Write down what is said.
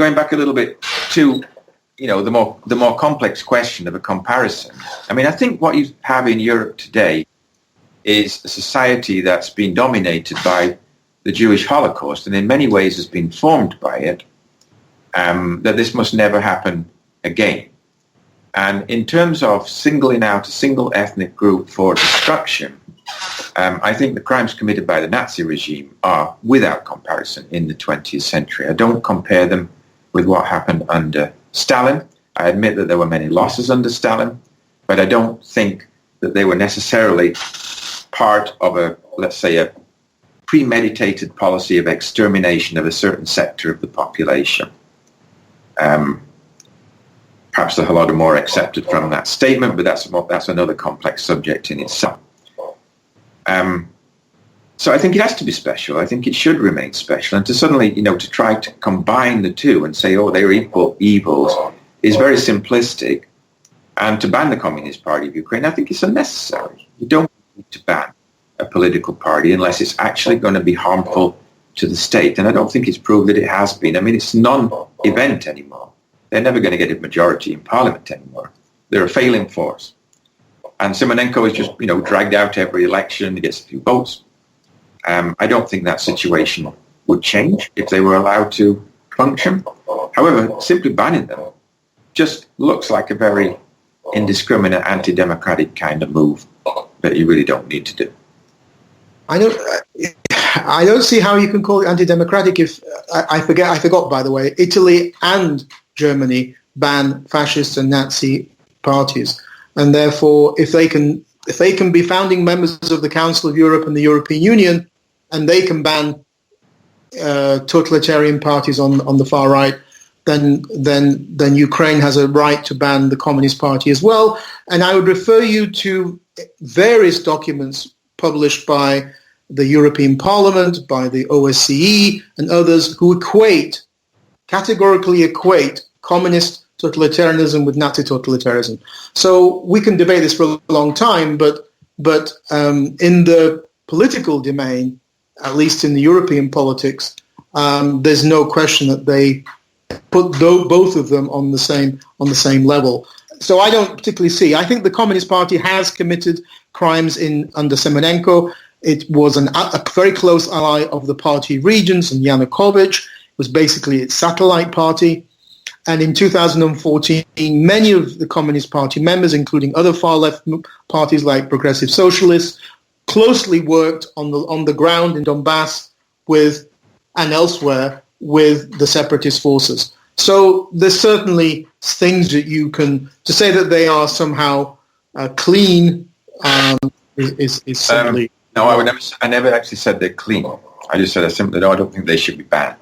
going back a little bit to, the more complex question of a comparison. I mean, I think what you have in Europe today is a society that's been dominated by the Jewish Holocaust, and in many ways has been formed by it, that this must never happen again. And in terms of singling out a single ethnic group for destruction, I think the crimes committed by the Nazi regime are, without comparison, in the 20th century. I don't compare them with what happened under Stalin. I admit that there were many losses under Stalin, but I don't think that they were necessarily part of let's say, a premeditated policy of extermination of a certain sector of the population. Perhaps the Holodomor accepted from that statement, but that's another complex subject in itself. So I think it has to be special. I think it should remain special. And to suddenly, to try to combine the two and say, oh, they're equal evils is very simplistic. And to ban the Communist Party of Ukraine, I think it's unnecessary. You don't need to ban a political party unless it's actually going to be harmful to the state. And I don't think it's proved that it has been. I mean, it's non-event anymore. They're never going to get a majority in parliament anymore. They're a failing force. And Simonenko is just, dragged out every election. He gets a few votes. I don't think that situation would change if they were allowed to function. However, simply banning them just looks like a very indiscriminate, anti-democratic kind of move that you really don't need to do. I don't see how you can call it anti-democratic if I forgot, by the way, Italy and Germany ban fascist and Nazi parties, and therefore if they can be founding members of the Council of Europe and the European Union, and they can ban totalitarian parties on the far right, then Ukraine has a right to ban the Communist Party as well. And I would refer you to various documents published by the European Parliament, by the OSCE and others who categorically equate communist totalitarianism with Nazi totalitarianism. So we can debate this for a long time, but in the political domain, at least in the European politics, there's no question that they put both of them on the same level. So I don't particularly see. I think the Communist Party has committed crimes under Simonenko. It was a very close ally of the party Regents and Yanukovych. It was basically its satellite party. And in 2014, many of the Communist Party members, including other far-left parties like Progressive Socialists, closely worked on the ground in Donbass and elsewhere with the separatist forces. So there's certainly things that you can, to say that they are somehow clean is simply... No, I never actually said they're clean. I just said I don't think they should be banned.